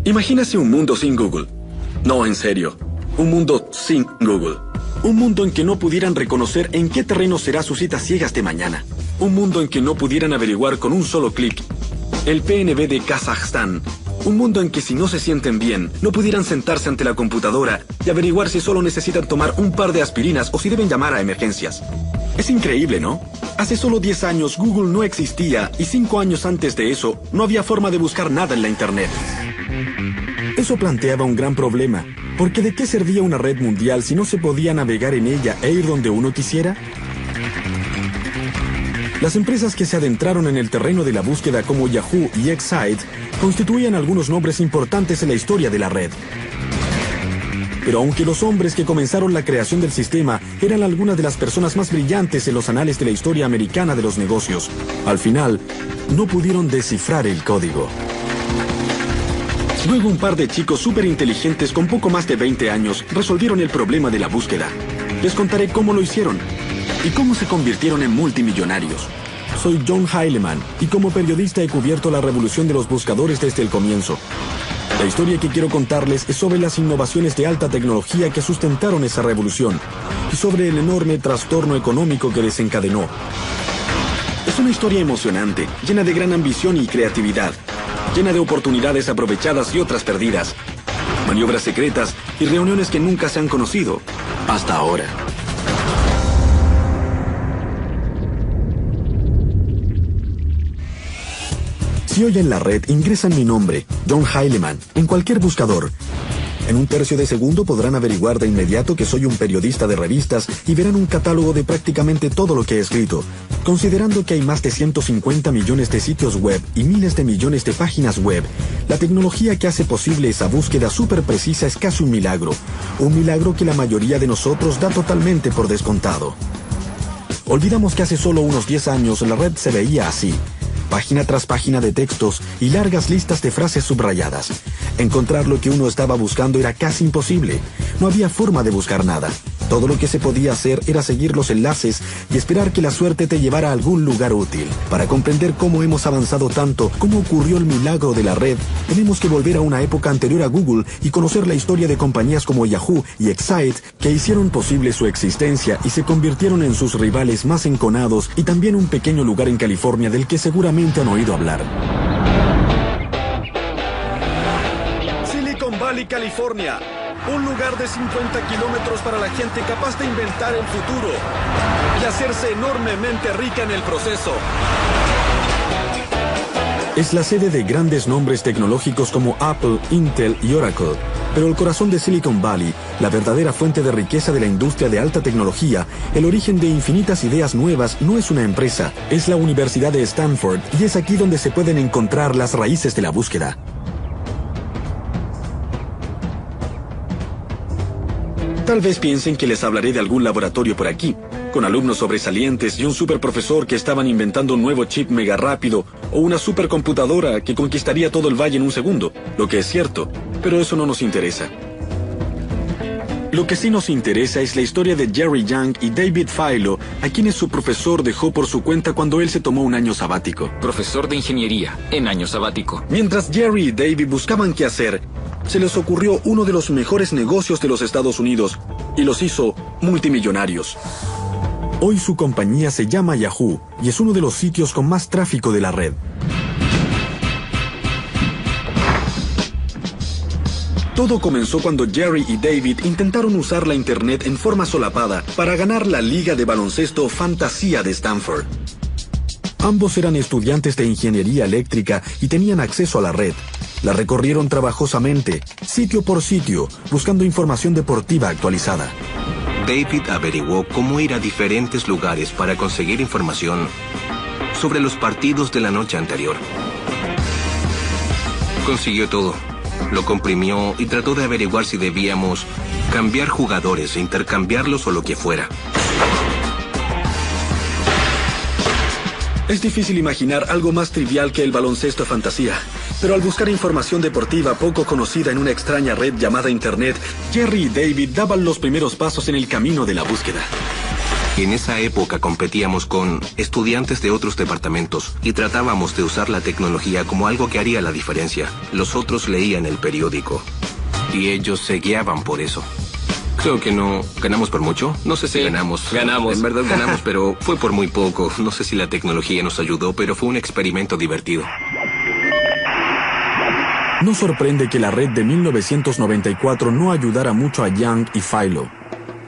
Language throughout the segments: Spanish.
Imagínese un mundo sin Google. No, en serio. Un mundo sin Google. Un mundo en que no pudieran reconocer en qué terreno será su cita ciegas de mañana. Un mundo en que no pudieran averiguar con un solo clic el PNB de Kazajstán. Un mundo en que si no se sienten bien, no pudieran sentarse ante la computadora y averiguar si solo necesitan tomar un par de aspirinas o si deben llamar a emergencias. Es increíble, ¿no? Hace solo 10 años Google no existía y 5 años antes de eso no había forma de buscar nada en la Internet. Eso planteaba un gran problema, porque ¿de qué servía una red mundial si no se podía navegar en ella e ir donde uno quisiera? Las empresas que se adentraron en el terreno de la búsqueda como Yahoo y Excite constituían algunos nombres importantes en la historia de la red. Pero aunque los hombres que comenzaron la creación del sistema eran algunas de las personas más brillantes en los anales de la historia americana de los negocios, al final no pudieron descifrar el código. Luego un par de chicos súper inteligentes con poco más de 20 años resolvieron el problema de la búsqueda. Les contaré cómo lo hicieron y cómo se convirtieron en multimillonarios. Soy John Heilemann y como periodista he cubierto la revolución de los buscadores desde el comienzo. La historia que quiero contarles es sobre las innovaciones de alta tecnología que sustentaron esa revolución y sobre el enorme trastorno económico que desencadenó. Es una historia emocionante, llena de gran ambición y creatividad, llena de oportunidades aprovechadas y otras perdidas, maniobras secretas y reuniones que nunca se han conocido hasta ahora. Si hoy en la red ingresan mi nombre, John Heilemann, en cualquier buscador, en un tercio de segundo podrán averiguar de inmediato que soy un periodista de revistas y verán un catálogo de prácticamente todo lo que he escrito. Considerando que hay más de 150 millones de sitios web y miles de millones de páginas web, la tecnología que hace posible esa búsqueda súper precisa es casi un milagro. Un milagro que la mayoría de nosotros da totalmente por descontado. Olvidamos que hace solo unos 10 años la red se veía así. Página tras página de textos y largas listas de frases subrayadas. Encontrar lo que uno estaba buscando era casi imposible. No había forma de buscar nada. Todo lo que se podía hacer era seguir los enlaces y esperar que la suerte te llevara a algún lugar útil. Para comprender cómo hemos avanzado tanto, cómo ocurrió el milagro de la red, tenemos que volver a una época anterior a Google y conocer la historia de compañías como Yahoo y Excite que hicieron posible su existencia y se convirtieron en sus rivales más enconados y también un pequeño lugar en California del que seguramente han oído hablar. Silicon Valley, California. Un lugar de 50 kilómetros para la gente capaz de inventar el futuro y hacerse enormemente rica en el proceso. Es la sede de grandes nombres tecnológicos como Apple, Intel y Oracle. Pero el corazón de Silicon Valley, la verdadera fuente de riqueza de la industria de alta tecnología, el origen de infinitas ideas nuevas, no es una empresa, es la Universidad de Stanford y es aquí donde se pueden encontrar las raíces de la búsqueda. Tal vez piensen que les hablaré de algún laboratorio por aquí, con alumnos sobresalientes y un superprofesor que estaban inventando un nuevo chip mega rápido o una supercomputadora que conquistaría todo el valle en un segundo, lo que es cierto, pero eso no nos interesa. Lo que sí nos interesa es la historia de Jerry Yang y David Filo, a quienes su profesor dejó por su cuenta cuando él se tomó un año sabático. Profesor de ingeniería, en año sabático. Mientras Jerry y David buscaban qué hacer, se les ocurrió uno de los mejores negocios de los Estados Unidos y los hizo multimillonarios. Hoy su compañía se llama Yahoo y es uno de los sitios con más tráfico de la red. Todo comenzó cuando Jerry y David intentaron usar la internet en forma solapada para ganar la liga de baloncesto Fantasía de Stanford. Ambos eran estudiantes de ingeniería eléctrica y tenían acceso a la red. La recorrieron trabajosamente, sitio por sitio, buscando información deportiva actualizada. David averiguó cómo ir a diferentes lugares para conseguir información sobre los partidos de la noche anterior. Consiguió todo. Lo comprimió y trató de averiguar si debíamos cambiar jugadores, intercambiarlos o lo que fuera. Es difícil imaginar algo más trivial que el baloncesto fantasía, pero al buscar información deportiva poco conocida en una extraña red llamada Internet, Jerry y David daban los primeros pasos en el camino de la búsqueda. En esa época competíamos con estudiantes de otros departamentos y tratábamos de usar la tecnología como algo que haría la diferencia. Los otros leían el periódico y ellos se guiaban por eso. Creo que no ganamos por mucho. No sé si ganamos. Ganamos. En verdad ganamos, pero fue por muy poco. No sé si la tecnología nos ayudó, pero fue un experimento divertido. No sorprende que la red de 1994 no ayudara mucho a Young y Philo.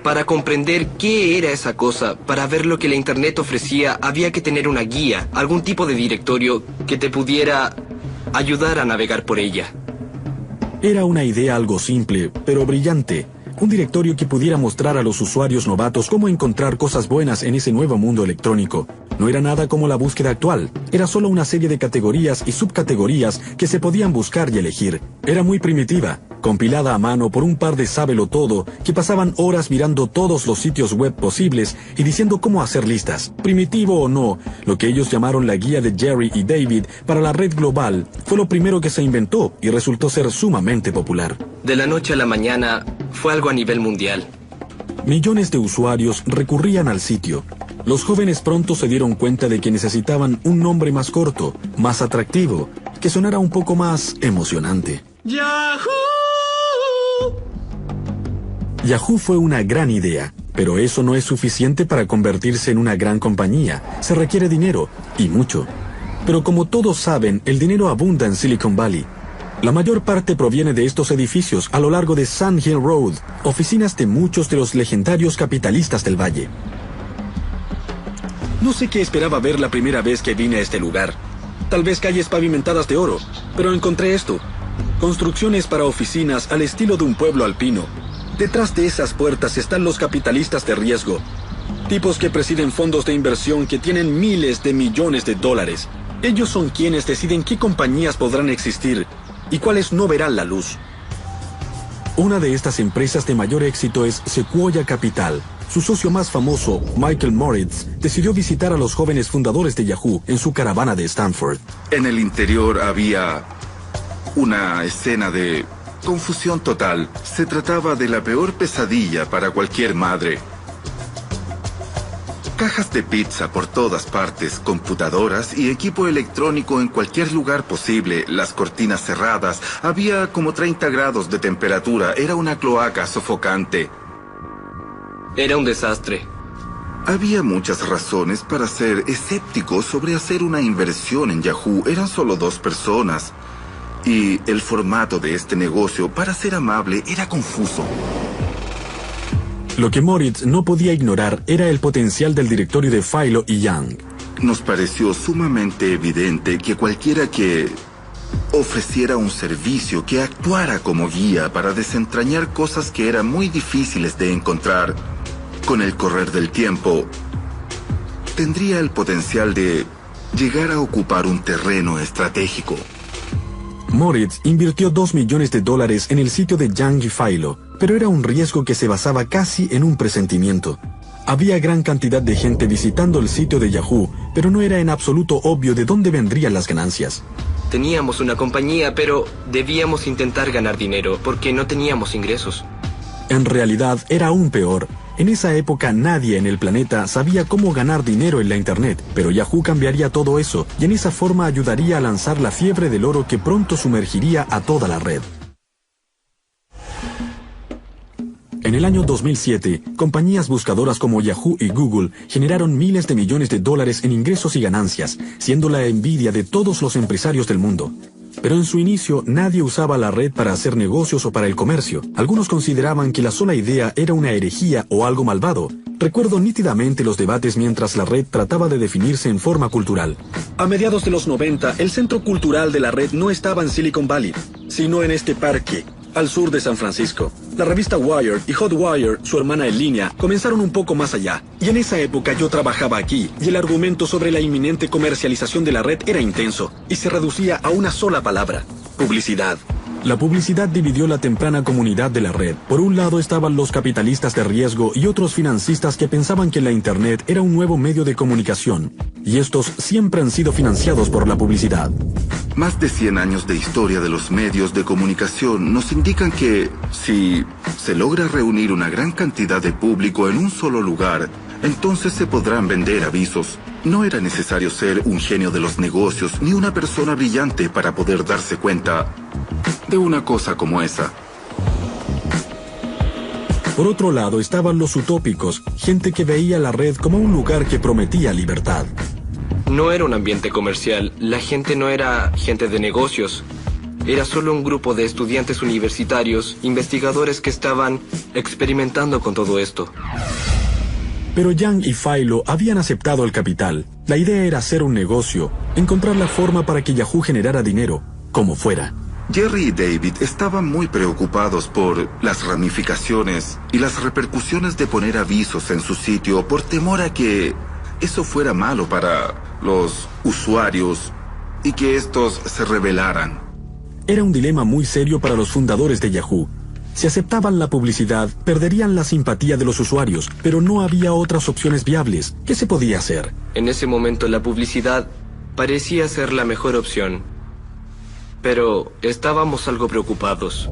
Para comprender qué era esa cosa, para ver lo que la Internet ofrecía, había que tener una guía, algún tipo de directorio que te pudiera ayudar a navegar por ella. Era una idea algo simple, pero brillante. Un directorio que pudiera mostrar a los usuarios novatos cómo encontrar cosas buenas en ese nuevo mundo electrónico. No era nada como la búsqueda actual. Era solo una serie de categorías y subcategorías que se podían buscar y elegir. Era muy primitiva, compilada a mano por un par de sábelo-todo que pasaban horas mirando todos los sitios web posibles y diciendo cómo hacer listas. Primitivo o no, lo que ellos llamaron la guía de Jerry y David para la red global fue lo primero que se inventó y resultó ser sumamente popular. De la noche a la mañana, fue algo a nivel mundial. Millones de usuarios recurrían al sitio. Los jóvenes pronto se dieron cuenta de que necesitaban un nombre más corto, más atractivo, que sonara un poco más emocionante. ¡Yahoo! Yahoo fue una gran idea, pero eso no es suficiente para convertirse en una gran compañía. Se requiere dinero, y mucho. Pero como todos saben, el dinero abunda en Silicon Valley. La mayor parte proviene de estos edificios a lo largo de Sand Hill Road, oficinas de muchos de los legendarios capitalistas del valle. No sé qué esperaba ver la primera vez que vine a este lugar. Tal vez calles pavimentadas de oro, pero encontré esto. Construcciones para oficinas al estilo de un pueblo alpino. Detrás de esas puertas están los capitalistas de riesgo. Tipos que presiden fondos de inversión que tienen miles de millones de dólares. Ellos son quienes deciden qué compañías podrán existir y cuáles no verán la luz. Una de estas empresas de mayor éxito es Sequoia Capital. Su socio más famoso, Michael Moritz, decidió visitar a los jóvenes fundadores de Yahoo en su caravana de Stanford. En el interior había una escena de confusión total. Se trataba de la peor pesadilla para cualquier madre. Cajas de pizza por todas partes, computadoras y equipo electrónico en cualquier lugar posible, las cortinas cerradas, había como 30 grados de temperatura, era una cloaca sofocante. Era un desastre. Había muchas razones para ser escéptico sobre hacer una inversión en Yahoo. Eran solo 2 personas. Y el formato de este negocio, para ser amable, era confuso. Lo que Moritz no podía ignorar era el potencial del directorio de Philo y Young. Nos pareció sumamente evidente que cualquiera que ofreciera un servicio que actuara como guía para desentrañar cosas que eran muy difíciles de encontrar, con el correr del tiempo, tendría el potencial de llegar a ocupar un terreno estratégico. Moritz invirtió $2 millones en el sitio de Young y Philo, pero era un riesgo que se basaba casi en un presentimiento. Había gran cantidad de gente visitando el sitio de Yahoo, pero no era en absoluto obvio de dónde vendrían las ganancias. Teníamos una compañía, pero debíamos intentar ganar dinero porque no teníamos ingresos. En realidad era aún peor. En esa época nadie en el planeta sabía cómo ganar dinero en la Internet, pero Yahoo cambiaría todo eso y en esa forma ayudaría a lanzar la fiebre del oro que pronto sumergiría a toda la red. En el año 2007, compañías buscadoras como Yahoo y Google generaron miles de millones de dólares en ingresos y ganancias, siendo la envidia de todos los empresarios del mundo. Pero en su inicio nadie usaba la red para hacer negocios o para el comercio. Algunos consideraban que la sola idea era una herejía o algo malvado. Recuerdo nítidamente los debates mientras la red trataba de definirse en forma cultural. A mediados de los 90, el centro cultural de la red no estaba en Silicon Valley, sino en este parque, al sur de San Francisco. La revista Wired y Hotwire, su hermana en línea, comenzaron un poco más allá. Y en esa época yo trabajaba aquí, y el argumento sobre la inminente comercialización de la red era intenso, y se reducía a una sola palabra: publicidad. La publicidad dividió la temprana comunidad de la red. Por un lado estaban los capitalistas de riesgo y otros financistas que pensaban que la Internet era un nuevo medio de comunicación, y estos siempre han sido financiados por la publicidad. Más de 100 años de historia de los medios de comunicación nos indican que si se logra reunir una gran cantidad de público en un solo lugar, entonces se podrán vender avisos. No era necesario ser un genio de los negocios ni una persona brillante para poder darse cuenta de una cosa como esa. Por otro lado estaban los utópicos, gente que veía la red como un lugar que prometía libertad. No era un ambiente comercial, la gente no era gente de negocios. Era solo un grupo de estudiantes universitarios, investigadores que estaban experimentando con todo esto. Pero Yang y Philo habían aceptado el capital. La idea era hacer un negocio, encontrar la forma para que Yahoo generara dinero, como fuera. Jerry y David estaban muy preocupados por las ramificaciones y las repercusiones de poner avisos en su sitio por temor a que eso fuera malo para los usuarios y que estos se rebelaran. Era un dilema muy serio para los fundadores de Yahoo. Si aceptaban la publicidad, perderían la simpatía de los usuarios, pero no había otras opciones viables. ¿Qué se podía hacer? En ese momento la publicidad parecía ser la mejor opción. Pero estábamos algo preocupados.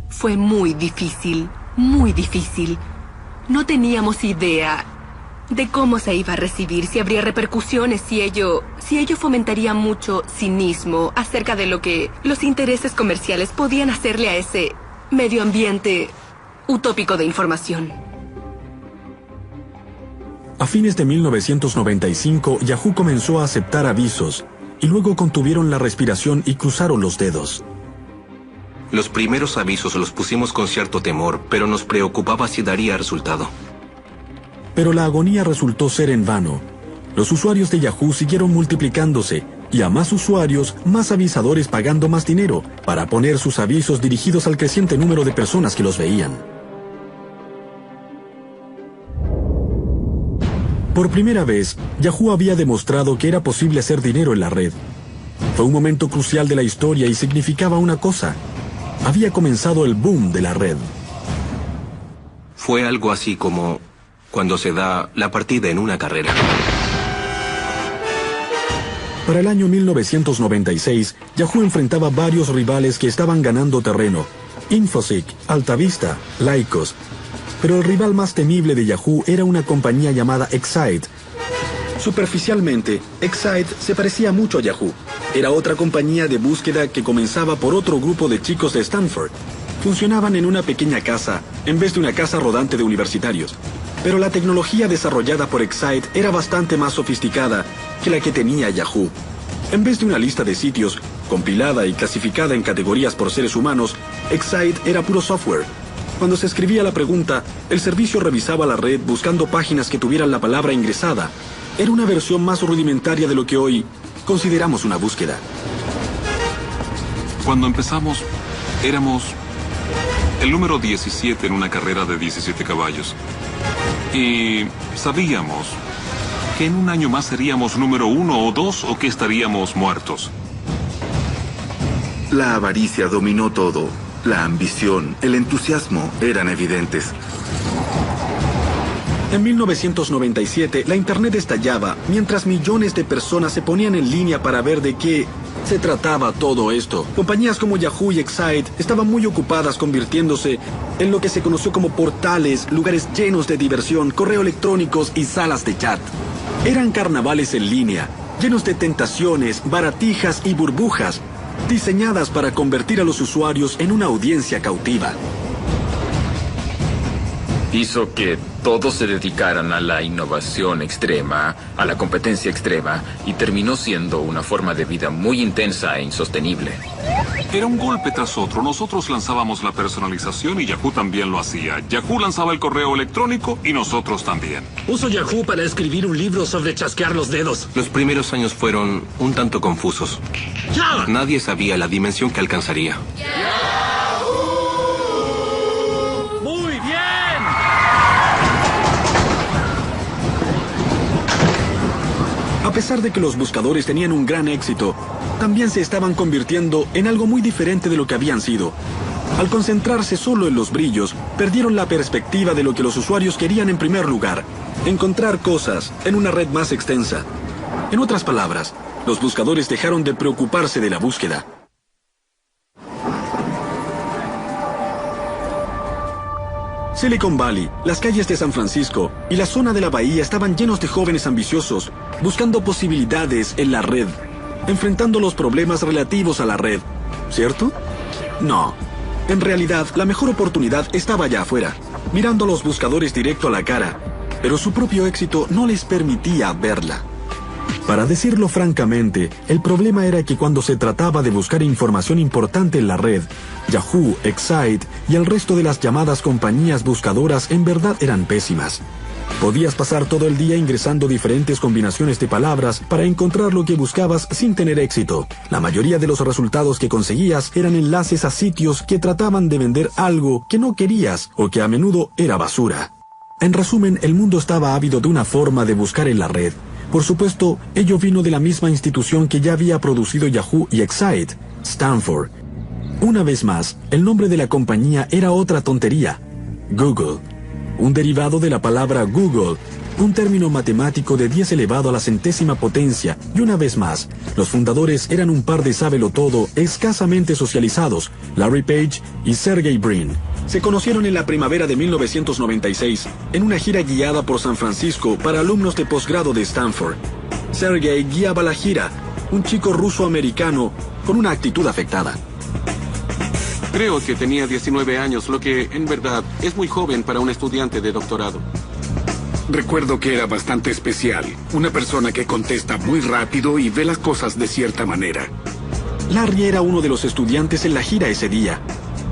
Fue muy difícil, muy difícil. No teníamos idea de cómo se iba a recibir, si habría repercusiones, si ello fomentaría mucho cinismo acerca de lo que los intereses comerciales podían hacerle a ese medio ambiente utópico de información. A fines de 1995, Yahoo comenzó a aceptar avisos, y luego contuvieron la respiración y cruzaron los dedos. Los primeros avisos los pusimos con cierto temor, pero nos preocupaba si daría resultado. Pero la agonía resultó ser en vano. Los usuarios de Yahoo siguieron multiplicándose, y a más usuarios, más avisadores pagando más dinero para poner sus avisos dirigidos al creciente número de personas que los veían. Por primera vez, Yahoo había demostrado que era posible hacer dinero en la red. Fue un momento crucial de la historia y significaba una cosa. Había comenzado el boom de la red. Fue algo así como cuando se da la partida en una carrera. Para el año 1996, Yahoo enfrentaba varios rivales que estaban ganando terreno. Infoseek, Altavista, Lycos. Pero el rival más temible de Yahoo era una compañía llamada Excite. Superficialmente, Excite se parecía mucho a Yahoo. Era otra compañía de búsqueda que comenzaba por otro grupo de chicos de Stanford. Funcionaban en una pequeña casa, en vez de una casa rodante de universitarios. Pero la tecnología desarrollada por Excite era bastante más sofisticada que la que tenía Yahoo. En vez de una lista de sitios, compilada y clasificada en categorías por seres humanos, Excite era puro software. Cuando se escribía la pregunta, el servicio revisaba la red buscando páginas que tuvieran la palabra ingresada. Era una versión más rudimentaria de lo que hoy consideramos una búsqueda. Cuando empezamos, éramos el número 17 en una carrera de 17 caballos. Y sabíamos que en un año más seríamos número 1 o 2 o que estaríamos muertos. La avaricia dominó todo. La ambición, el entusiasmo eran evidentes. En 1997, la Internet estallaba, mientras millones de personas se ponían en línea para ver de qué se trataba todo esto. Compañías como Yahoo y Excite estaban muy ocupadas convirtiéndose en lo que se conoció como portales, lugares llenos de diversión, correo electrónicos y salas de chat. Eran carnavales en línea, llenos de tentaciones, baratijas y burbujas, diseñadas para convertir a los usuarios en una audiencia cautiva. Hizo que todos se dedicaran a la innovación extrema, a la competencia extrema, y terminó siendo una forma de vida muy intensa e insostenible. Era un golpe tras otro. Nosotros lanzábamos la personalización y Yahoo también lo hacía. Yahoo lanzaba el correo electrónico y nosotros también. Uso Yahoo para escribir un libro sobre chasquear los dedos. Los primeros años fueron un tanto confusos. ¡Ya! Nadie sabía la dimensión que alcanzaría. ¡Muy bien! A pesar de que los buscadores tenían un gran éxito, también se estaban convirtiendo en algo muy diferente de lo que habían sido. Al concentrarse solo en los brillos, perdieron la perspectiva de lo que los usuarios querían en primer lugar: encontrar cosas en una red más extensa. En otras palabras, los buscadores dejaron de preocuparse de la búsqueda. Silicon Valley, las calles de San Francisco y la zona de la bahía estaban llenos de jóvenes ambiciosos, buscando posibilidades en la red, enfrentando los problemas relativos a la red, ¿cierto? No. En realidad, la mejor oportunidad estaba allá afuera, mirando a los buscadores directo a la cara, pero su propio éxito no les permitía verla. Para decirlo francamente, el problema era que cuando se trataba de buscar información importante en la red, Yahoo, Excite y el resto de las llamadas compañías buscadoras en verdad eran pésimas. Podías pasar todo el día ingresando diferentes combinaciones de palabras para encontrar lo que buscabas sin tener éxito. La mayoría de los resultados que conseguías eran enlaces a sitios que trataban de vender algo que no querías o que a menudo era basura. En resumen, el mundo estaba ávido de una forma de buscar en la red. Por supuesto, ello vino de la misma institución que ya había producido Yahoo y Excite, Stanford. Una vez más, el nombre de la compañía era otra tontería: Google. Un derivado de la palabra Google, un término matemático de 10 elevado a la centésima potencia, y una vez más, los fundadores eran un par de sábelo-todo escasamente socializados, Larry Page y Sergey Brin. Se conocieron en la primavera de 1996, en una gira guiada por San Francisco para alumnos de posgrado de Stanford. Sergey guiaba la gira, un chico ruso-americano con una actitud afectada. Creo que tenía 19 años, lo que, en verdad, es muy joven para un estudiante de doctorado. Recuerdo que era bastante especial. Una persona que contesta muy rápido y ve las cosas de cierta manera. Larry era uno de los estudiantes en la gira ese día.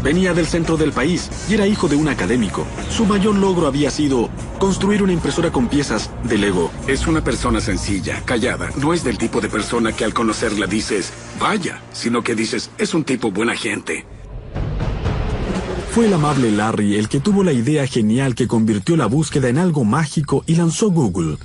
Venía del centro del país y era hijo de un académico. Su mayor logro había sido construir una impresora con piezas de Lego. Es una persona sencilla, callada. No es del tipo de persona que al conocerla dices, vaya, sino que dices, es un tipo buena gente. Fue el amable Larry el que tuvo la idea genial que convirtió la búsqueda en algo mágico y lanzó Google.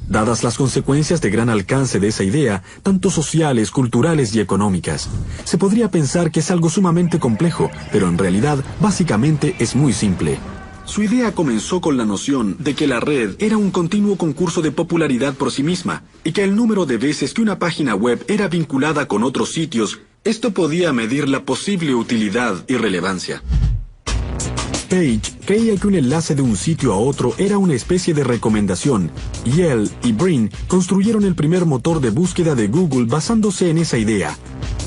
Dadas las consecuencias de gran alcance de esa idea, tanto sociales, culturales y económicas, se podría pensar que es algo sumamente complejo, pero en realidad, básicamente es muy simple. Su idea comenzó con la noción de que la red era un continuo concurso de popularidad por sí misma, y que el número de veces que una página web era vinculada con otros sitios, esto podía medir la posible utilidad y relevancia. Page creía que un enlace de un sitio a otro era una especie de recomendación, y él y Brin construyeron el primer motor de búsqueda de Google basándose en esa idea,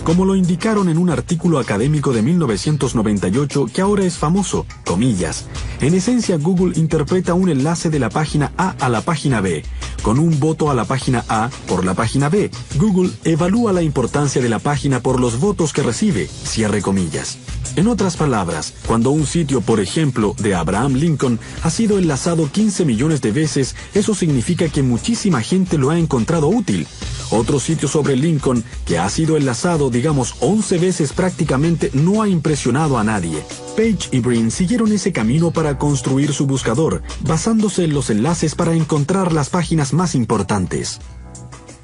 como lo indicaron en un artículo académico de 1998 que ahora es famoso, comillas. En esencia, Google interpreta un enlace de la página A a la página B. Con un voto a la página A por la página B, Google evalúa la importancia de la página por los votos que recibe, cierre comillas. En otras palabras, cuando un sitio, por ejemplo, de Abraham Lincoln, ha sido enlazado 15 millones de veces, eso significa que muchísima gente lo ha encontrado útil. Otro sitio sobre Lincoln, que ha sido enlazado, digamos, 11 veces prácticamente, no ha impresionado a nadie. Page y Brin siguieron ese camino para construir su buscador, basándose en los enlaces para encontrar las páginas más importantes.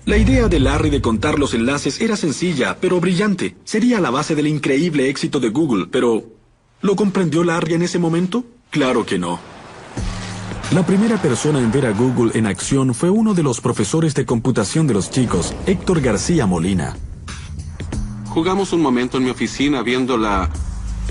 La idea de Larry de contar los enlaces era sencilla, pero brillante. Sería la base del increíble éxito de Google, pero ¿lo comprendió Larry en ese momento? Claro que no. La primera persona en ver a Google en acción fue uno de los profesores de computación de los chicos, Héctor García Molina. Jugamos un momento en mi oficina viendo la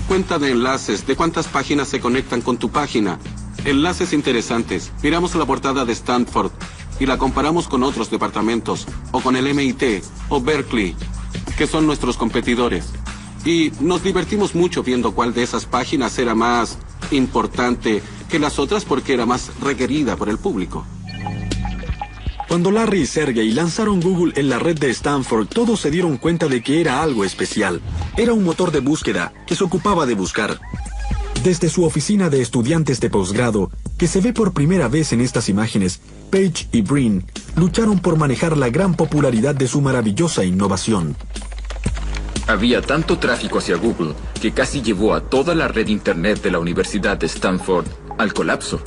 cuenta de enlaces, de cuántas páginas se conectan con tu página. Enlaces interesantes. Miramos la portada de Stanford y la comparamos con otros departamentos, o con el MIT, o Berkeley, que son nuestros competidores. Y nos divertimos mucho viendo cuál de esas páginas era más importante que las otras porque era más requerida por el público. Cuando Larry y Sergey lanzaron Google en la red de Stanford, todos se dieron cuenta de que era algo especial. Era un motor de búsqueda que se ocupaba de buscar. Desde su oficina de estudiantes de posgrado, que se ve por primera vez en estas imágenes, Page y Brin lucharon por manejar la gran popularidad de su maravillosa innovación. Había tanto tráfico hacia Google que casi llevó a toda la red Internet de la Universidad de Stanford al colapso.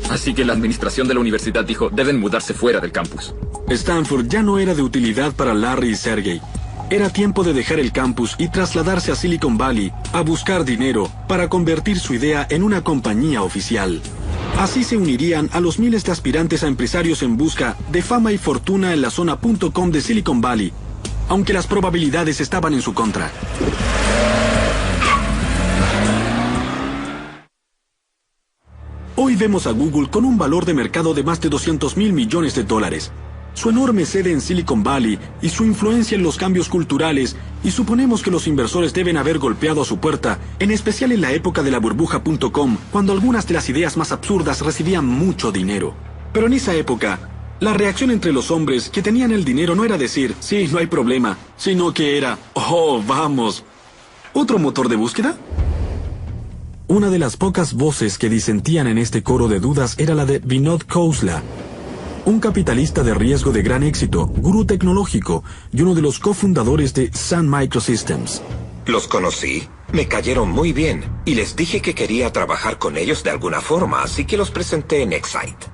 Así que la administración de la universidad dijo, deben mudarse fuera del campus. Stanford ya no era de utilidad para Larry y Sergey. Era tiempo de dejar el campus y trasladarse a Silicon Valley a buscar dinero para convertir su idea en una compañía oficial. Así se unirían a los miles de aspirantes a empresarios en busca de fama y fortuna en la zona .com de Silicon Valley, aunque las probabilidades estaban en su contra. Hoy vemos a Google con un valor de mercado de más de $200.000 millones. Su enorme sede en Silicon Valley y su influencia en los cambios culturales, y suponemos que los inversores deben haber golpeado a su puerta, en especial en la época de la burbuja.com, cuando algunas de las ideas más absurdas recibían mucho dinero. Pero en esa época, la reacción entre los hombres que tenían el dinero no era decir, sí, no hay problema, sino que era, oh, vamos. ¿Otro motor de búsqueda? Una de las pocas voces que disentían en este coro de dudas era la de Vinod Khosla, un capitalista de riesgo de gran éxito, gurú tecnológico y uno de los cofundadores de Sun Microsystems. Los conocí, me cayeron muy bien y les dije que quería trabajar con ellos de alguna forma, así que los presenté en Excite.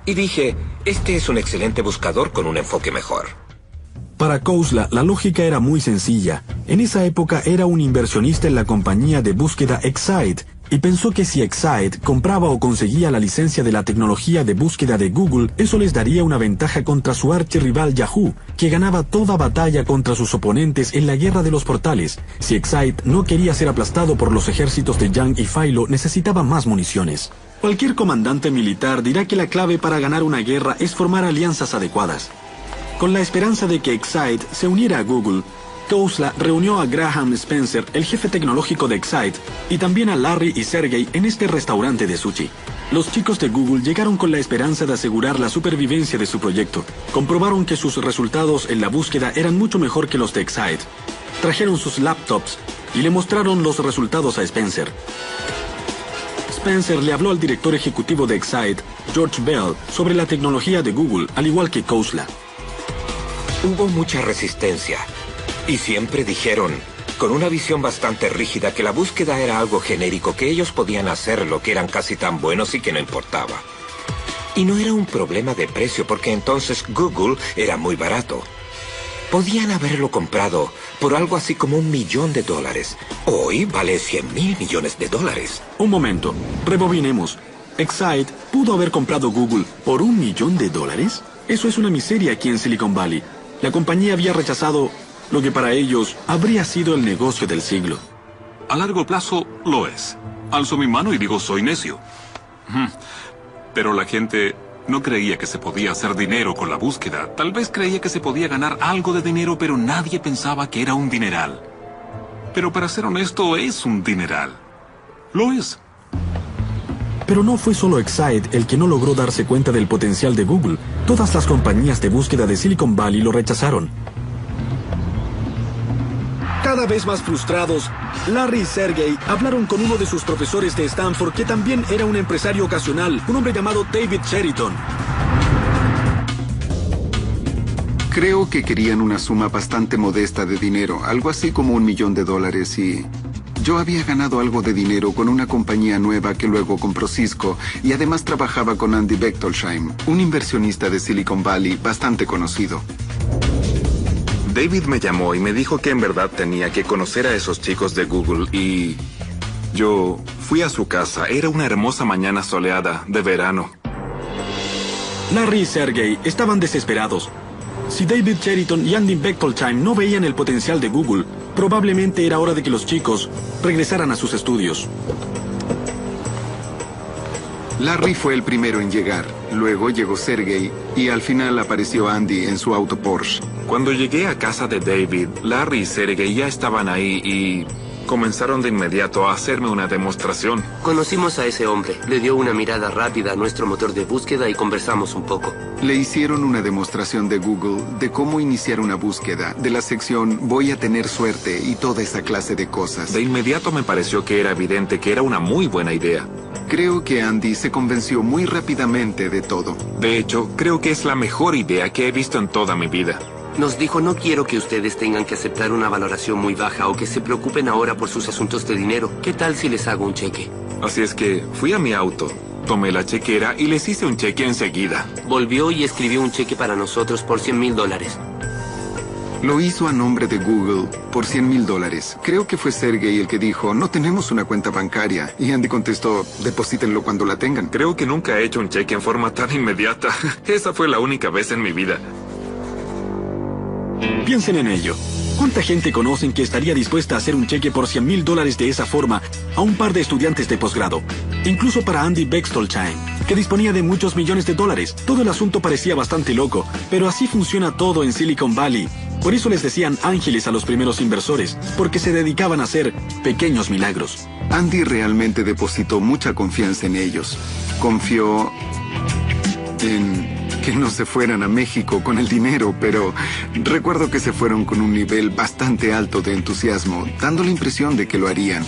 Y dije, este es un excelente buscador con un enfoque mejor. Para Khosla, la lógica era muy sencilla. En esa época era un inversionista en la compañía de búsqueda Excite, y pensó que si Excite compraba o conseguía la licencia de la tecnología de búsqueda de Google, eso les daría una ventaja contra su archirrival Yahoo, que ganaba toda batalla contra sus oponentes en la guerra de los portales. Si Excite no quería ser aplastado por los ejércitos de Yang y Philo, necesitaba más municiones. Cualquier comandante militar dirá que la clave para ganar una guerra es formar alianzas adecuadas. Con la esperanza de que Excite se uniera a Google, Khosla reunió a Graham Spencer, el jefe tecnológico de Excite, y también a Larry y Sergey en este restaurante de sushi. Los chicos de Google llegaron con la esperanza de asegurar la supervivencia de su proyecto. Comprobaron que sus resultados en la búsqueda eran mucho mejor que los de Excite. Trajeron sus laptops y le mostraron los resultados a Spencer. Spencer le habló al director ejecutivo de Excite, George Bell, sobre la tecnología de Google, al igual que Khosla. Hubo mucha resistencia. Y siempre dijeron, con una visión bastante rígida, que la búsqueda era algo genérico, que ellos podían hacerlo, que eran casi tan buenos y que no importaba. Y no era un problema de precio, porque entonces Google era muy barato. Podían haberlo comprado por algo así como $1 millón. Hoy vale $100.000 millones. Un momento, rebobinemos. Excite pudo haber comprado Google por $1 millón. Eso es una miseria aquí en Silicon Valley. La compañía había rechazado lo que para ellos habría sido el negocio del siglo. A largo plazo, lo es. Alzo mi mano y digo, soy necio. Pero la gente no creía que se podía hacer dinero con la búsqueda. Tal vez creía que se podía ganar algo de dinero, pero nadie pensaba que era un dineral. Pero para ser honesto, es un dineral. Lo es. Pero no fue solo Excite el que no logró darse cuenta del potencial de Google. Todas las compañías de búsqueda de Silicon Valley lo rechazaron. Cada vez más frustrados, Larry y Sergey hablaron con uno de sus profesores de Stanford, que también era un empresario ocasional, un hombre llamado David Cheriton. Creo que querían una suma bastante modesta de dinero, algo así como $1 millón, y yo había ganado algo de dinero con una compañía nueva que luego compró Cisco, y además trabajaba con Andy Bechtolsheim, un inversionista de Silicon Valley bastante conocido. David me llamó y me dijo que en verdad tenía que conocer a esos chicos de Google, y yo fui a su casa. Era una hermosa mañana soleada de verano. Larry y Sergey estaban desesperados. Si David Cheriton y Andy Bechtolsheim no veían el potencial de Google, probablemente era hora de que los chicos regresaran a sus estudios. Larry fue el primero en llegar, luego llegó Sergey y al final apareció Andy en su auto Porsche. Cuando llegué a casa de David, Larry y Sergey ya estaban ahí y comenzaron de inmediato a hacerme una demostración. Conocimos a ese hombre, le dio una mirada rápida a nuestro motor de búsqueda y conversamos un poco. Le hicieron una demostración de Google, de cómo iniciar una búsqueda, de la sección voy a tener suerte y toda esa clase de cosas. De inmediato me pareció que era evidente que era una muy buena idea. Creo que Andy se convenció muy rápidamente de todo. De hecho, creo que es la mejor idea que he visto en toda mi vida. Nos dijo, no quiero que ustedes tengan que aceptar una valoración muy baja o que se preocupen ahora por sus asuntos de dinero. ¿Qué tal si les hago un cheque? Así es que fui a mi auto, tomé la chequera y les hice un cheque enseguida. Volvió y escribió un cheque para nosotros por $100.000. Lo hizo a nombre de Google por $100.000. Creo que fue Sergey el que dijo, no tenemos una cuenta bancaria. Y Andy contestó, deposítenlo cuando la tengan. Creo que nunca he hecho un cheque en forma tan inmediata. Esa fue la única vez en mi vida. Piensen en ello. ¿Cuánta gente conocen que estaría dispuesta a hacer un cheque por $100.000 de esa forma a un par de estudiantes de posgrado? incluso para Andy Bechtolsheim, que disponía de muchos millones de dólares. Todo el asunto parecía bastante loco, pero así funciona todo en Silicon Valley. Por eso les decían ángeles a los primeros inversores, porque se dedicaban a hacer pequeños milagros. Andy realmente depositó mucha confianza en ellos. Confió en que no se fueran a México con el dinero, pero recuerdo que se fueron con un nivel bastante alto de entusiasmo, dando la impresión de que lo harían.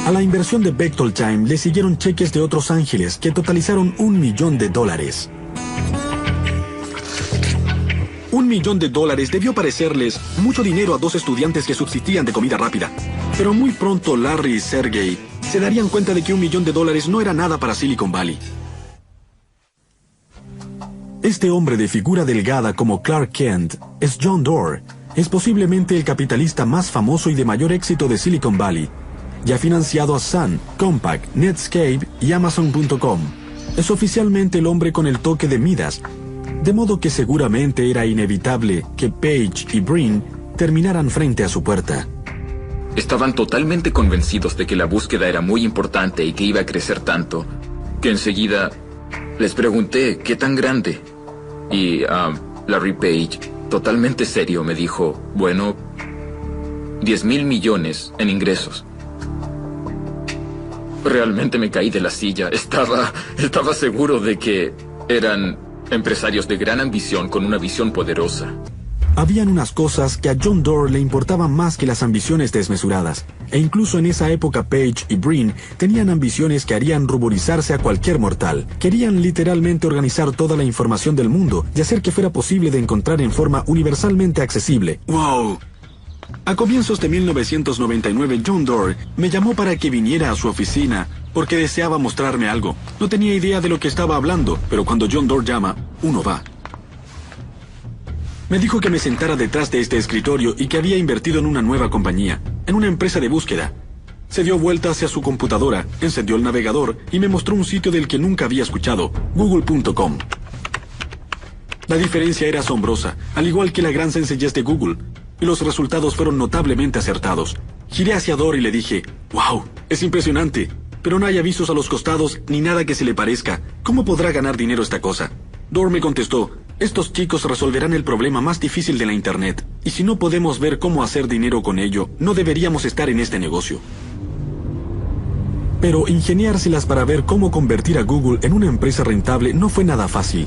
A la inversión de Bechtolsheim le siguieron cheques de otros ángeles que totalizaron $1 millón. $1 millón debió parecerles mucho dinero a dos estudiantes que subsistían de comida rápida. Pero muy pronto Larry y Sergey se darían cuenta de que $1 millón no era nada para Silicon Valley. Este hombre de figura delgada como Clark Kent es John Doerr. Es posiblemente el capitalista más famoso y de mayor éxito de Silicon Valley. Y ha financiado a Sun, Compaq, Netscape y Amazon.com. Es oficialmente el hombre con el toque de Midas, de modo que seguramente era inevitable que Page y Brin terminaran frente a su puerta. Estaban totalmente convencidos de que la búsqueda era muy importante y que iba a crecer tanto, que enseguida les pregunté qué tan grande. Y Larry Page, totalmente serio, me dijo, bueno, 10,000 millones en ingresos. Realmente me caí de la silla. Estaba seguro de que eran empresarios de gran ambición con una visión poderosa. Habían unas cosas que a John Doerr le importaban más que las ambiciones desmesuradas. E incluso en esa época Page y Brin tenían ambiciones que harían ruborizarse a cualquier mortal. Querían literalmente organizar toda la información del mundo y hacer que fuera posible de encontrar en forma universalmente accesible. ¡Wow! A comienzos de 1999, John Doerr me llamó para que viniera a su oficina porque deseaba mostrarme algo. No tenía idea de lo que estaba hablando, pero cuando John Doerr llama, uno va. Me dijo que me sentara detrás de este escritorio y que había invertido en una nueva compañía, en una empresa de búsqueda. Se dio vuelta hacia su computadora, encendió el navegador y me mostró un sitio del que nunca había escuchado, Google.com. La diferencia era asombrosa, al igual que la gran sencillez de Google, y los resultados fueron notablemente acertados. Giré hacia Doerr y le dije, «¡Wow! Es impresionante! Pero no hay avisos a los costados ni nada que se le parezca. ¿Cómo podrá ganar dinero esta cosa?» Doerr me contestó, «Estos chicos resolverán el problema más difícil de la Internet, y si no podemos ver cómo hacer dinero con ello, no deberíamos estar en este negocio». Pero ingeniárselas para ver cómo convertir a Google en una empresa rentable no fue nada fácil.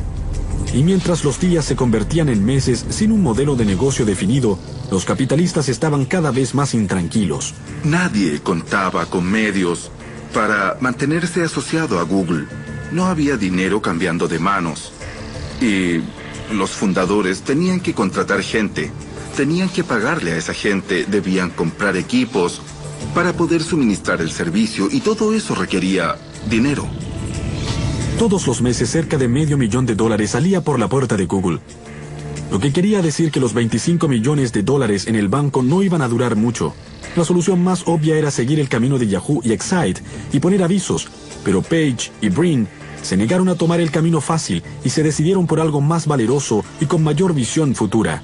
Y mientras los días se convertían en meses sin un modelo de negocio definido, los capitalistas estaban cada vez más intranquilos. Nadie contaba con medios para mantenerse asociado a Google. No había dinero cambiando de manos. Y los fundadores tenían que contratar gente. Tenían que pagarle a esa gente. Debían comprar equipos para poder suministrar el servicio. Y todo eso requería dinero. Todos los meses cerca de $500 millones salía por la puerta de Google. Lo que quería decir que los $25 millones en el banco no iban a durar mucho. La solución más obvia era seguir el camino de Yahoo y Excite y poner avisos, pero Page y Brin se negaron a tomar el camino fácil y se decidieron por algo más valeroso y con mayor visión futura.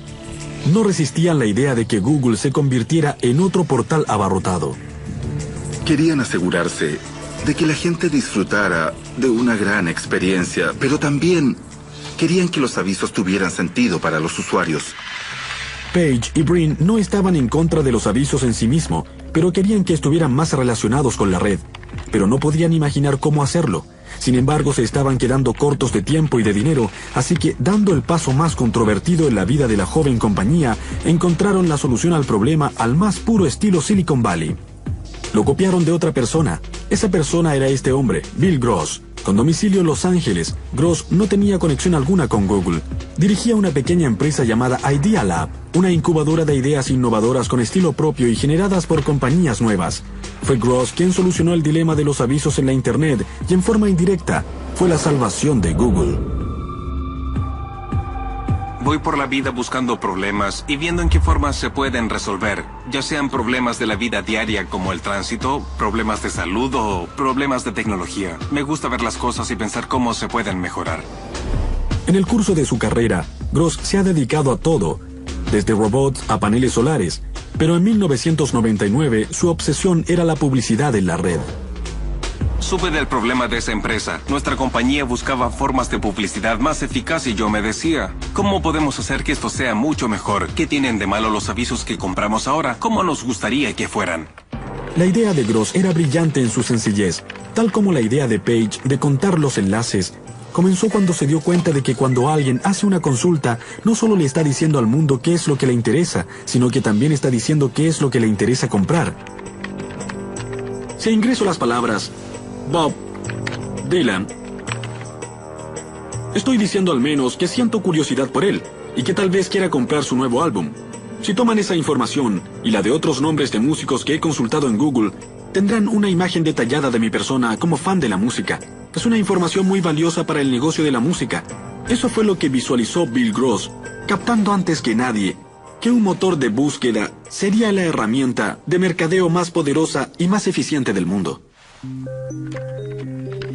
No resistían la idea de que Google se convirtiera en otro portal abarrotado. Querían asegurarse de que la gente disfrutara de una gran experiencia, pero también querían que los avisos tuvieran sentido para los usuarios. Page y Brin no estaban en contra de los avisos en sí mismo, pero querían que estuvieran más relacionados con la red. Pero no podían imaginar cómo hacerlo. Sin embargo, se estaban quedando cortos de tiempo y de dinero, así que, dando el paso más controvertido en la vida de la joven compañía, encontraron la solución al problema al más puro estilo Silicon Valley. Lo copiaron de otra persona. Esa persona era este hombre, Bill Gross. Con domicilio en Los Ángeles, Gross no tenía conexión alguna con Google. Dirigía una pequeña empresa llamada Idea Lab, una incubadora de ideas innovadoras con estilo propio y generadas por compañías nuevas. Fue Gross quien solucionó el dilema de los avisos en la Internet y en forma indirecta fue la salvación de Google. Voy por la vida buscando problemas y viendo en qué formas se pueden resolver, ya sean problemas de la vida diaria como el tránsito, problemas de salud o problemas de tecnología. Me gusta ver las cosas y pensar cómo se pueden mejorar. En el curso de su carrera, Gross se ha dedicado a todo, desde robots a paneles solares, pero en 1999 su obsesión era la publicidad en la red. Supe del problema de esa empresa. Nuestra compañía buscaba formas de publicidad más eficaz y yo me decía, ¿cómo podemos hacer que esto sea mucho mejor? ¿Qué tienen de malo los avisos que compramos ahora? ¿Cómo nos gustaría que fueran? La idea de Gross era brillante en su sencillez, tal como la idea de Page de contar los enlaces. Comenzó cuando se dio cuenta de que cuando alguien hace una consulta, no solo le está diciendo al mundo qué es lo que le interesa, sino que también está diciendo qué es lo que le interesa comprar. Si ingreso las palabras Bob Dylan, estoy diciendo al menos que siento curiosidad por él y que tal vez quiera comprar su nuevo álbum. Si toman esa información y la de otros nombres de músicos que he consultado en Google, tendrán una imagen detallada de mi persona como fan de la música. Es una información muy valiosa para el negocio de la música. Eso fue lo que visualizó Bill Gross, captando antes que nadie que un motor de búsqueda sería la herramienta de mercadeo más poderosa y más eficiente del mundo.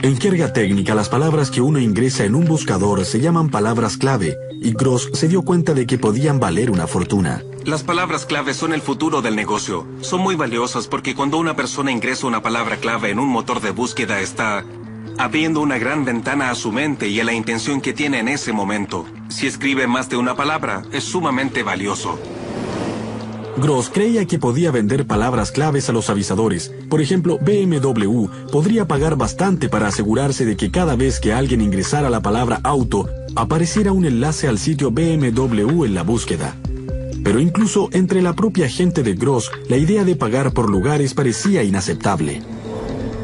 En jerga técnica, las palabras que uno ingresa en un buscador se llaman palabras clave, y Gross se dio cuenta de que podían valer una fortuna. Las palabras clave son el futuro del negocio. Son muy valiosas porque cuando una persona ingresa una palabra clave en un motor de búsqueda está abriendo una gran ventana a su mente y a la intención que tiene en ese momento. Si escribe más de una palabra, es sumamente valioso. Gross creía que podía vender palabras claves a los avisadores. Por ejemplo, BMW podría pagar bastante para asegurarse de que cada vez que alguien ingresara la palabra auto, apareciera un enlace al sitio BMW en la búsqueda. Pero incluso entre la propia gente de Gross, la idea de pagar por lugares parecía inaceptable.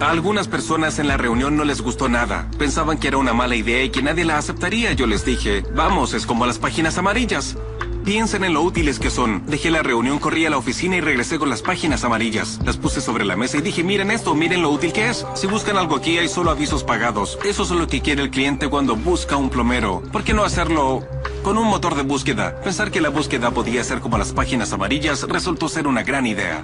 A algunas personas en la reunión no les gustó nada. Pensaban que era una mala idea y que nadie la aceptaría. Yo les dije, vamos, es como las páginas amarillas. Piensen en lo útiles que son. Dejé la reunión, corrí a la oficina y regresé con las páginas amarillas. Las puse sobre la mesa y dije, miren esto, miren lo útil que es. Si buscan algo aquí, hay solo avisos pagados. Eso es lo que quiere el cliente cuando busca un plomero. ¿Por qué no hacerlo con un motor de búsqueda? Pensar que la búsqueda podía ser como las páginas amarillas resultó ser una gran idea.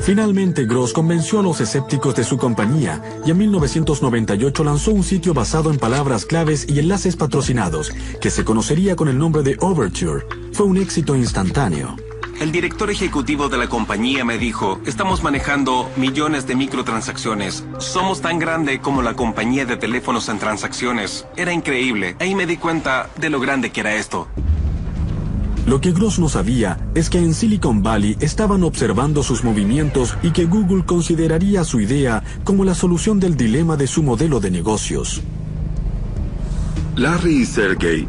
Finalmente, Gross convenció a los escépticos de su compañía y en 1998 lanzó un sitio basado en palabras claves y enlaces patrocinados, que se conocería con el nombre de Overture. Fue un éxito instantáneo. El director ejecutivo de la compañía me dijo, estamos manejando millones de microtransacciones. Somos tan grande como la compañía de teléfonos en transacciones. Era increíble. Ahí me di cuenta de lo grande que era esto. Lo que Gross no sabía es que en Silicon Valley estaban observando sus movimientos y que Google consideraría su idea como la solución del dilema de su modelo de negocios. Larry y Sergey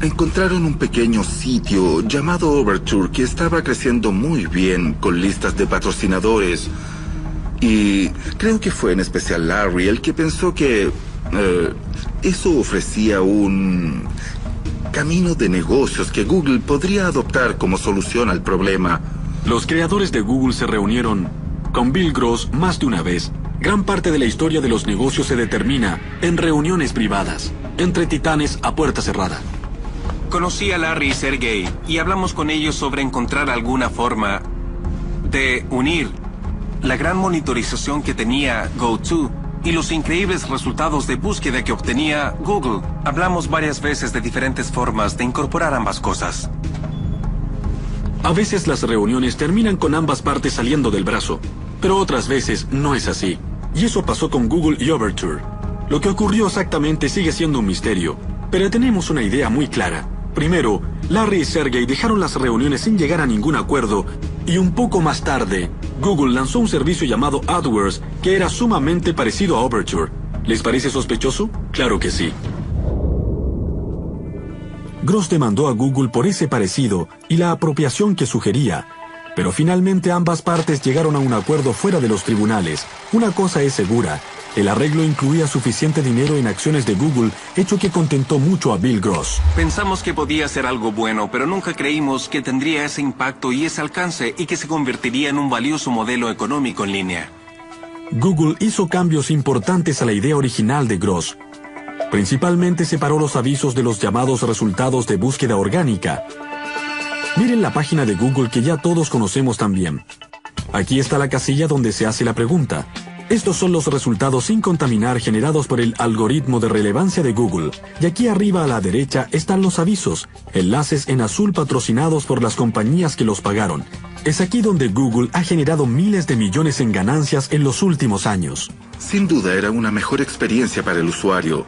encontraron un pequeño sitio llamado Overture que estaba creciendo muy bien con listas de patrocinadores. Y creo que fue en especial Larry el que pensó que eso ofrecía un camino de negocios que Google podría adoptar como solución al problema. Los creadores de Google se reunieron con Bill Gross más de una vez. Gran parte de la historia de los negocios se determina en reuniones privadas, entre titanes a puerta cerrada. Conocí a Larry y Sergey y hablamos con ellos sobre encontrar alguna forma de unir la gran monitorización que tenía GoTo y los increíbles resultados de búsqueda que obtenía Google. Hablamos varias veces de diferentes formas de incorporar ambas cosas. A veces las reuniones terminan con ambas partes saliendo del brazo, pero otras veces no es así. Y eso pasó con Google y Overture. Lo que ocurrió exactamente sigue siendo un misterio, pero tenemos una idea muy clara. Primero, Larry y Sergey dejaron las reuniones sin llegar a ningún acuerdo, y un poco más tarde, Google lanzó un servicio llamado AdWords que era sumamente parecido a Overture. ¿Les parece sospechoso? Claro que sí. Gross demandó a Google por ese parecido y la apropiación que sugería, pero finalmente ambas partes llegaron a un acuerdo fuera de los tribunales. Una cosa es segura, el arreglo incluía suficiente dinero en acciones de Google, hecho que contentó mucho a Bill Gross. Pensamos que podía ser algo bueno, pero nunca creímos que tendría ese impacto y ese alcance y que se convertiría en un valioso modelo económico en línea. Google hizo cambios importantes a la idea original de Gross. Principalmente separó los avisos de los llamados resultados de búsqueda orgánica. Miren la página de Google que ya todos conocemos también. Aquí está la casilla donde se hace la pregunta. Estos son los resultados sin contaminar generados por el algoritmo de relevancia de Google. Y aquí arriba a la derecha están los avisos, enlaces en azul patrocinados por las compañías que los pagaron. Es aquí donde Google ha generado miles de millones en ganancias en los últimos años. Sin duda era una mejor experiencia para el usuario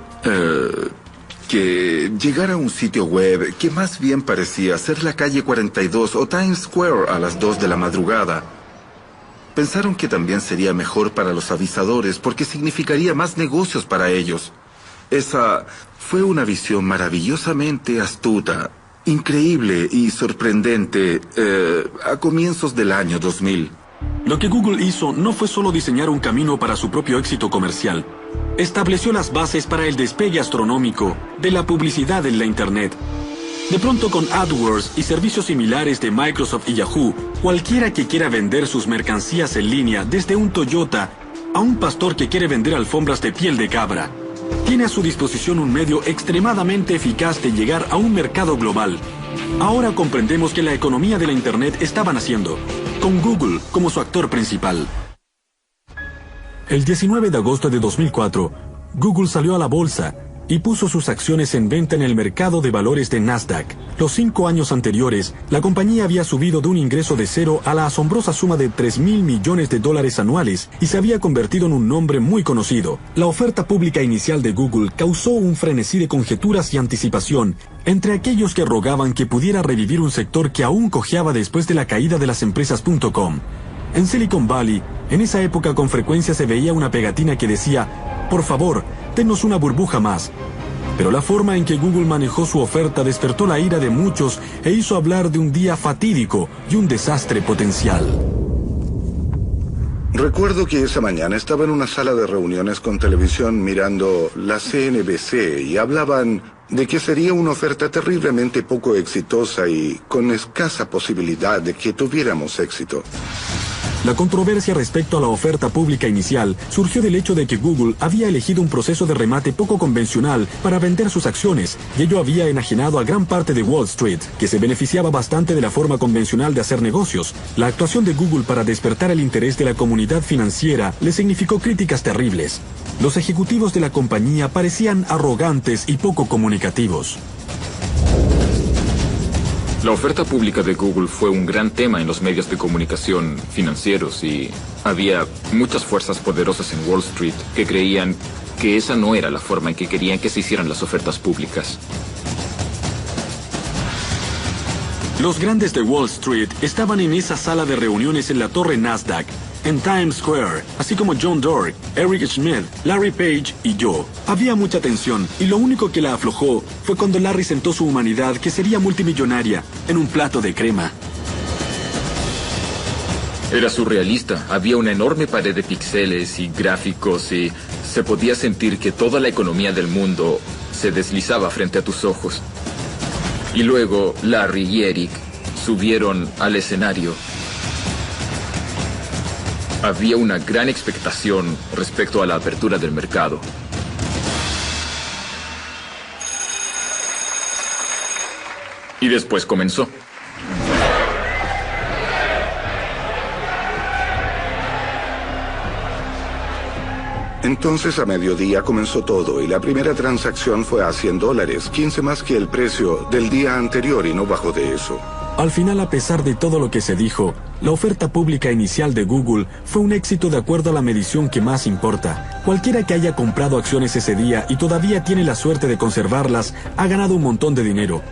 que llegar a un sitio web que más bien parecía ser la calle 42 o Times Square a las 2 de la madrugada. Pensaron que también sería mejor para los avisadores porque significaría más negocios para ellos. Esa fue una visión maravillosamente astuta, increíble y sorprendente a comienzos del año 2000. Lo que Google hizo no fue solo diseñar un camino para su propio éxito comercial. Estableció las bases para el despegue astronómico de la publicidad en la Internet. De pronto, con AdWords y servicios similares de Microsoft y Yahoo, cualquiera que quiera vender sus mercancías en línea, desde un Toyota a un pastor que quiere vender alfombras de piel de cabra, tiene a su disposición un medio extremadamente eficaz de llegar a un mercado global. Ahora comprendemos que la economía de la Internet estaba naciendo, con Google como su actor principal. El 19 de agosto de 2004, Google salió a la bolsa y puso sus acciones en venta en el mercado de valores de Nasdaq. Los 5 años anteriores, la compañía había subido de un ingreso de cero a la asombrosa suma de $3.000 millones anuales y se había convertido en un nombre muy conocido. La oferta pública inicial de Google causó un frenesí de conjeturas y anticipación entre aquellos que rogaban que pudiera revivir un sector que aún cojeaba después de la caída de las empresas .com. En Silicon Valley, en esa época con frecuencia se veía una pegatina que decía: por favor, denos una burbuja más. Pero la forma en que Google manejó su oferta despertó la ira de muchos e hizo hablar de un día fatídico y un desastre potencial. Recuerdo que esa mañana estaba en una sala de reuniones con televisión mirando la CNBC y hablaban de que sería una oferta terriblemente poco exitosa y con escasa posibilidad de que tuviéramos éxito. La controversia respecto a la oferta pública inicial surgió del hecho de que Google había elegido un proceso de remate poco convencional para vender sus acciones, y ello había enajenado a gran parte de Wall Street, que se beneficiaba bastante de la forma convencional de hacer negocios. La actuación de Google para despertar el interés de la comunidad financiera le significó críticas terribles. Los ejecutivos de la compañía parecían arrogantes y poco comunicativos. La oferta pública de Google fue un gran tema en los medios de comunicación financieros y había muchas fuerzas poderosas en Wall Street que creían que esa no era la forma en que querían que se hicieran las ofertas públicas. Los grandes de Wall Street estaban en esa sala de reuniones en la torre Nasdaq, en Times Square, así como John Doerr, Eric Schmidt, Larry Page y yo. Había mucha tensión, y lo único que la aflojó fue cuando Larry sentó su humanidad, que sería multimillonaria, en un plato de crema. Era surrealista. Había una enorme pared de píxeles y gráficos y se podía sentir que toda la economía del mundo se deslizaba frente a tus ojos. Y luego Larry y Eric subieron al escenario. Había una gran expectación respecto a la apertura del mercado. Y después comenzó. Entonces a mediodía comenzó todo y la primera transacción fue a $100, 15 más que el precio del día anterior y no bajó de eso. Al final, a pesar de todo lo que se dijo, la oferta pública inicial de Google fue un éxito de acuerdo a la medición que más importa. Cualquiera que haya comprado acciones ese día y todavía tiene la suerte de conservarlas, ha ganado un montón de dinero.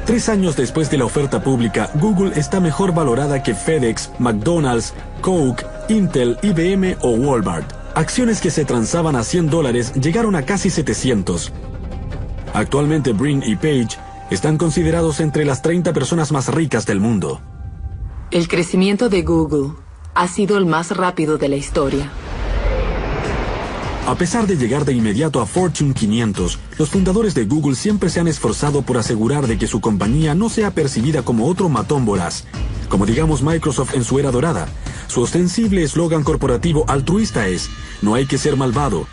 3 años después de la oferta pública, Google está mejor valorada que FedEx, McDonald's, Coke, Intel, IBM o Walmart. Acciones que se transaban a $100 llegaron a casi 700. Actualmente Brin y Page están considerados entre las 30 personas más ricas del mundo. El crecimiento de Google ha sido el más rápido de la historia. A pesar de llegar de inmediato a Fortune 500, los fundadores de Google siempre se han esforzado por asegurar de que su compañía no sea percibida como otro matón voraz, como digamos Microsoft en su era dorada. Su ostensible eslogan corporativo altruista es: no hay que ser malvado.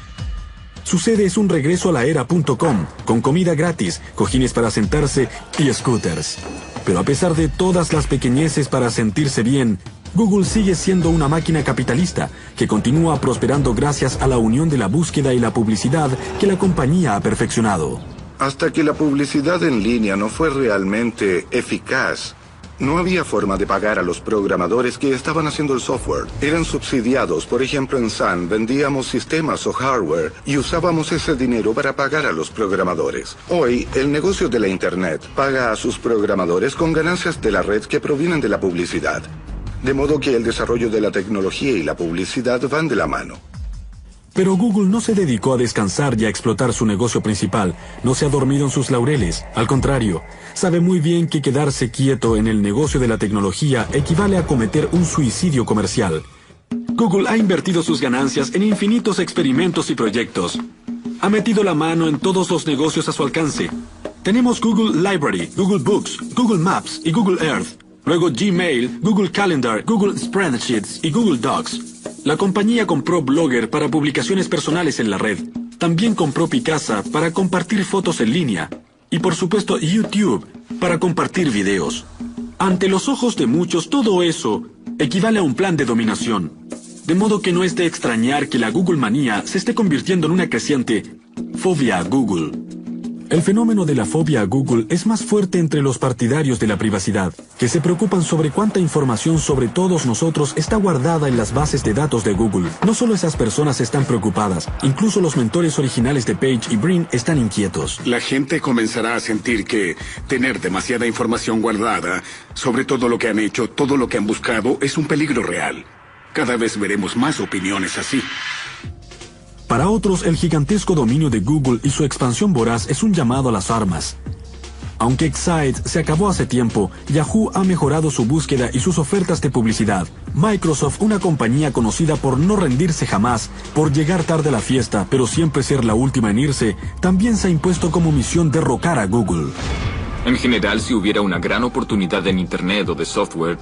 Su sede es un regreso a la era.com, con comida gratis, cojines para sentarse y scooters. Pero a pesar de todas las pequeñeces para sentirse bien, Google sigue siendo una máquina capitalista que continúa prosperando gracias a la unión de la búsqueda y la publicidad que la compañía ha perfeccionado. Hasta que la publicidad en línea no fue realmente eficaz, No había forma de pagar a los programadores que estaban haciendo el software. Eran subsidiados. Por ejemplo, en Sun vendíamos sistemas o hardware y usábamos ese dinero para pagar a los programadores. Hoy, el negocio de la Internet paga a sus programadores con ganancias de la red que provienen de la publicidad. De modo que el desarrollo de la tecnología y la publicidad van de la mano. Pero Google no se dedicó a descansar y a explotar su negocio principal. No se ha dormido en sus laureles. Al contrario, sabe muy bien que quedarse quieto en el negocio de la tecnología equivale a cometer un suicidio comercial. Google ha invertido sus ganancias en infinitos experimentos y proyectos. Ha metido la mano en todos los negocios a su alcance. Tenemos Google Library, Google Books, Google Maps y Google Earth. Luego Gmail, Google Calendar, Google Spreadsheets y Google Docs. La compañía compró Blogger para publicaciones personales en la red. También compró Picasa para compartir fotos en línea. Y por supuesto YouTube para compartir videos. Ante los ojos de muchos, todo eso equivale a un plan de dominación. De modo que no es de extrañar que la Google manía se esté convirtiendo en una creciente fobia a Google. El fenómeno de la fobia a Google es más fuerte entre los partidarios de la privacidad, que se preocupan sobre cuánta información sobre todos nosotros está guardada en las bases de datos de Google. No solo esas personas están preocupadas, incluso los mentores originales de Page y Brin están inquietos. La gente comenzará a sentir que tener demasiada información guardada sobre todo lo que han hecho, todo lo que han buscado, es un peligro real. Cada vez veremos más opiniones así. Para otros, el gigantesco dominio de Google y su expansión voraz es un llamado a las armas. Aunque Excite se acabó hace tiempo, Yahoo ha mejorado su búsqueda y sus ofertas de publicidad. Microsoft, una compañía conocida por no rendirse jamás, por llegar tarde a la fiesta, pero siempre ser la última en irse, también se ha impuesto como misión derrocar a Google. En general, si hubiera una gran oportunidad en Internet o de software,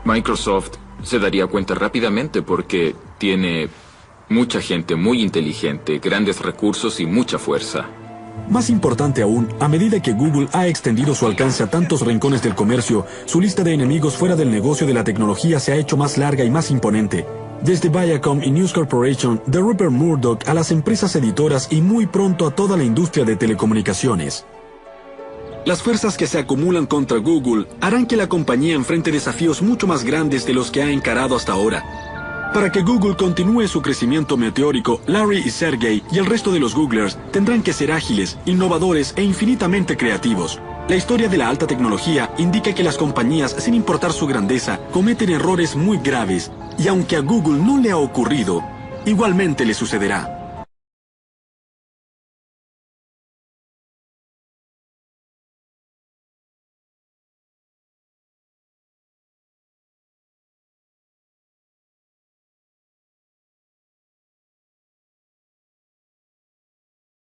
Microsoft se daría cuenta rápidamente porque tiene mucha gente muy inteligente, grandes recursos y mucha fuerza. Más importante aún, a medida que Google ha extendido su alcance a tantos rincones del comercio, su lista de enemigos fuera del negocio de la tecnología se ha hecho más larga y más imponente. Desde Viacom y News Corporation, de Rupert Murdoch a las empresas editoras y muy pronto a toda la industria de telecomunicaciones. Las fuerzas que se acumulan contra Google harán que la compañía enfrente desafíos mucho más grandes de los que ha encarado hasta ahora. Para que Google continúe su crecimiento meteórico, Larry y Sergey y el resto de los Googlers tendrán que ser ágiles, innovadores e infinitamente creativos. La historia de la alta tecnología indica que las compañías, sin importar su grandeza, cometen errores muy graves, y aunque a Google no le ha ocurrido, igualmente le sucederá.